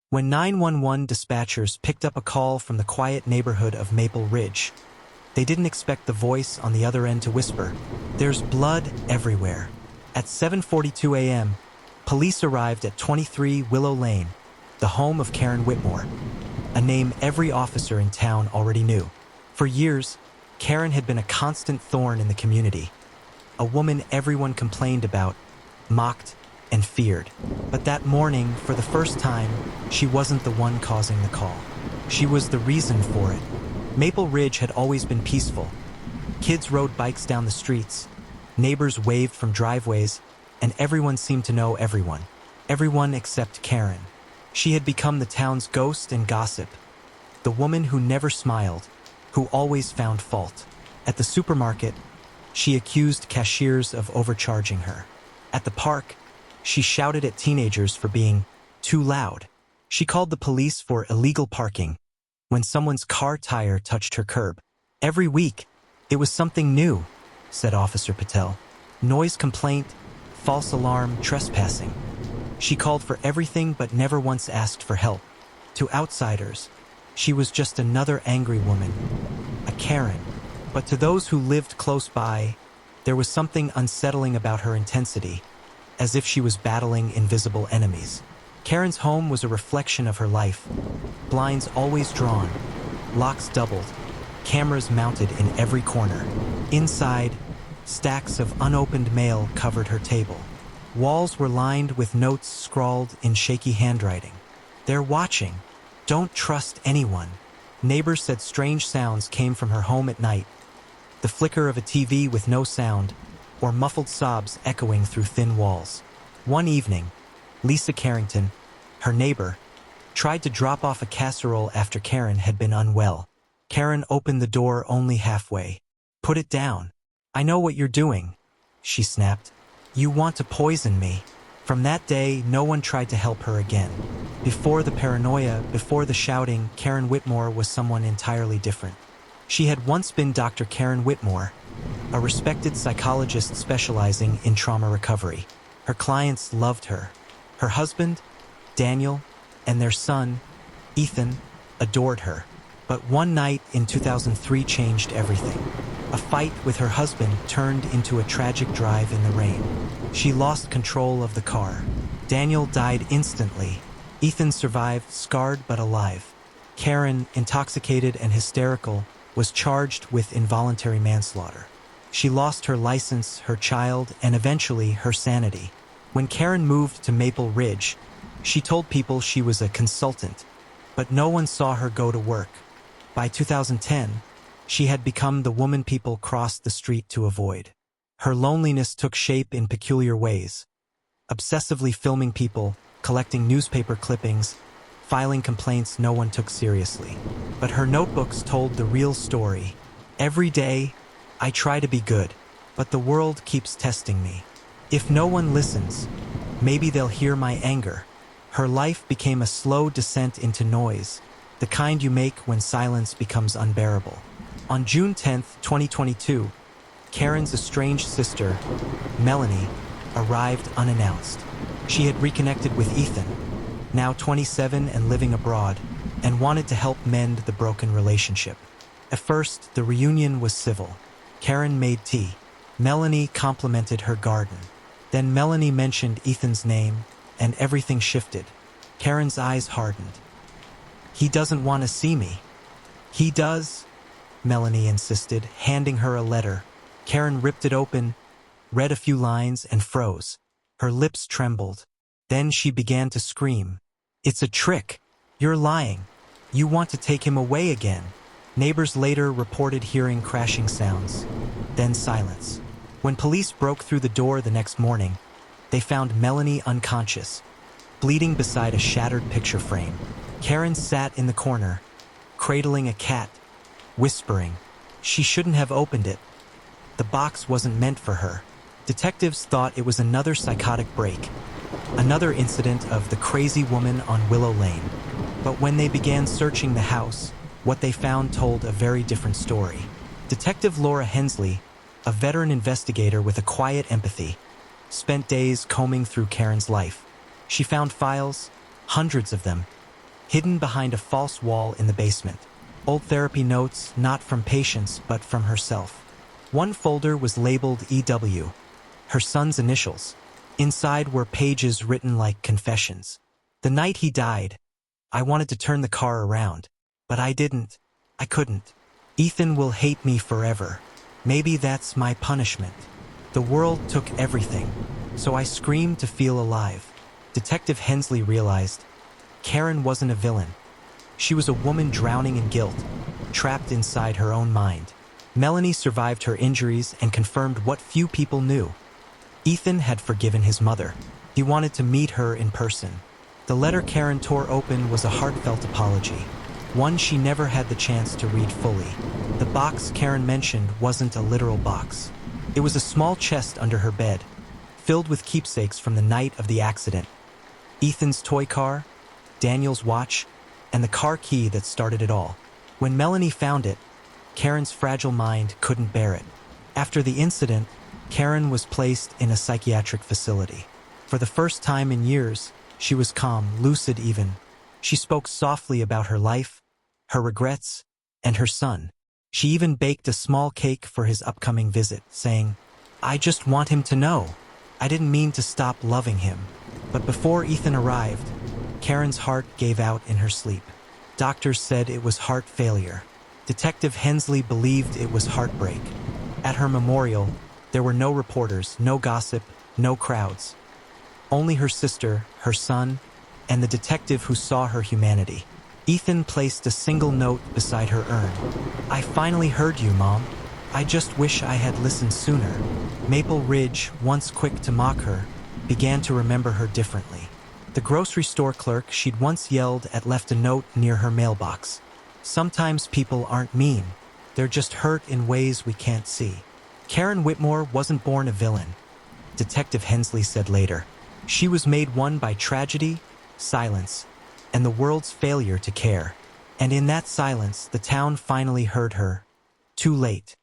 When 911 dispatchers picked up a call from the quiet neighborhood of Maple Ridge, they didn't expect the voice on the other end to whisper, "There's blood everywhere." At 7:42 a.m., police arrived at 23 Willow Lane, the home of Karen Whitmore, a name every officer in town already knew. For years, Karen had been a constant thorn in the community, a woman everyone complained about, mocked, and feared. But that morning, for the first time, she wasn't the one causing the call. She was the reason for it. Maple Ridge had always been peaceful. Kids rode bikes down the streets, neighbors waved from driveways, and everyone seemed to know everyone. Everyone except Karen. She had become the town's ghost and gossip, the woman who never smiled, who always found fault. At the supermarket, she accused cashiers of overcharging her. At the park, she shouted at teenagers for being too loud. She called the police for illegal parking when someone's car tire touched her curb. Every week, it was something new, said Officer Patel. Noise complaint, false alarm, trespassing. She called for everything but never once asked for help. To outsiders, she was just another angry woman, a Karen. But to those who lived close by, there was something unsettling about her intensity, as if she was battling invisible enemies. Karen's home was a reflection of her life. Blinds always drawn, locks doubled, cameras mounted in every corner. Inside, stacks of unopened mail covered her table. Walls were lined with notes scrawled in shaky handwriting. "They're watching. Don't trust anyone." Neighbors said strange sounds came from her home at night. The flicker of a TV with no sound, or muffled sobs echoing through thin walls. One evening, Lisa Carrington, her neighbor, tried to drop off a casserole after Karen had been unwell. Karen opened the door only halfway. "Put it down. I know what you're doing," she snapped. "You want to poison me." From that day, no one tried to help her again. Before the paranoia, before the shouting, Karen Whitmore was someone entirely different. She had once been Dr. Karen Whitmore, a respected psychologist specializing in trauma recovery. Her clients loved her. Her husband, Daniel, and their son, Ethan, adored her. But one night in 2003 changed everything. A fight with her husband turned into a tragic drive in the rain. She lost control of the car. Daniel died instantly. Ethan survived, scarred but alive. Karen, intoxicated and hysterical, was charged with involuntary manslaughter. She lost her license, her child, and eventually her sanity. When Karen moved to Maple Ridge, she told people she was a consultant, but no one saw her go to work. By 2010, she had become the woman people crossed the street to avoid. Her loneliness took shape in peculiar ways, obsessively filming people, collecting newspaper clippings, filing complaints no one took seriously. But her notebooks told the real story. "Every day, I try to be good, but the world keeps testing me. If no one listens, maybe they'll hear my anger." Her life became a slow descent into noise, the kind you make when silence becomes unbearable. On June 10, 2022, Karen's estranged sister, Melanie, arrived unannounced. She had reconnected with Ethan, now 27 and living abroad, and wanted to help mend the broken relationship. At first, the reunion was civil. Karen made tea. Melanie complimented her garden. Then Melanie mentioned Ethan's name, and everything shifted. Karen's eyes hardened. "He doesn't want to see me." "He does," Melanie insisted, handing her a letter. Karen ripped it open, read a few lines, and froze. Her lips trembled. Then she began to scream. "It's a trick. You're lying. You want to take him away again." Neighbors later reported hearing crashing sounds, then silence. When police broke through the door the next morning, they found Melanie unconscious, bleeding beside a shattered picture frame. Karen sat in the corner, cradling a cat, whispering. She shouldn't have opened it. The box wasn't meant for her. Detectives thought it was another psychotic break, another incident of the crazy woman on Willow Lane. But when they began searching the house, what they found told a very different story. Detective Laura Hensley, a veteran investigator with a quiet empathy, spent days combing through Karen's life. She found files, hundreds of them, hidden behind a false wall in the basement. Old therapy notes, not from patients, but from herself. One folder was labeled EW, her son's initials. Inside were pages written like confessions. The night he died, I wanted to turn the car around, but I didn't. I couldn't. Ethan will hate me forever. Maybe that's my punishment. The world took everything, so I screamed to feel alive. Detective Hensley realized Karen wasn't a villain. She was a woman drowning in guilt, trapped inside her own mind. Melanie survived her injuries and confirmed what few people knew. Ethan had forgiven his mother. He wanted to meet her in person. The letter Karen tore open was a heartfelt apology, one she never had the chance to read fully. The box Karen mentioned wasn't a literal box. It was a small chest under her bed, filled with keepsakes from the night of the accident. Ethan's toy car, Daniel's watch, and the car key that started it all. When Melanie found it, Karen's fragile mind couldn't bear it. After the incident, Karen was placed in a psychiatric facility. For the first time in years, she was calm, lucid even. She spoke softly about her life, her regrets, and her son. She even baked a small cake for his upcoming visit, saying, "I just want him to know. I didn't mean to stop loving him." But before Ethan arrived, Karen's heart gave out in her sleep. Doctors said it was heart failure. Detective Hensley believed it was heartbreak. At her memorial, there were no reporters, no gossip, no crowds. Only her sister, her son, and the detective who saw her humanity. Ethan placed a single note beside her urn. "I finally heard you, Mom. I just wish I had listened sooner." Maple Ridge, once quick to mock her, began to remember her differently. The grocery store clerk she'd once yelled at left a note near her mailbox. "Sometimes people aren't mean. They're just hurt in ways we can't see." Karen Whitmore wasn't born a villain, Detective Hensley said later. She was made one by tragedy, silence, and the world's failure to care. And in that silence, the town finally heard her. Too late.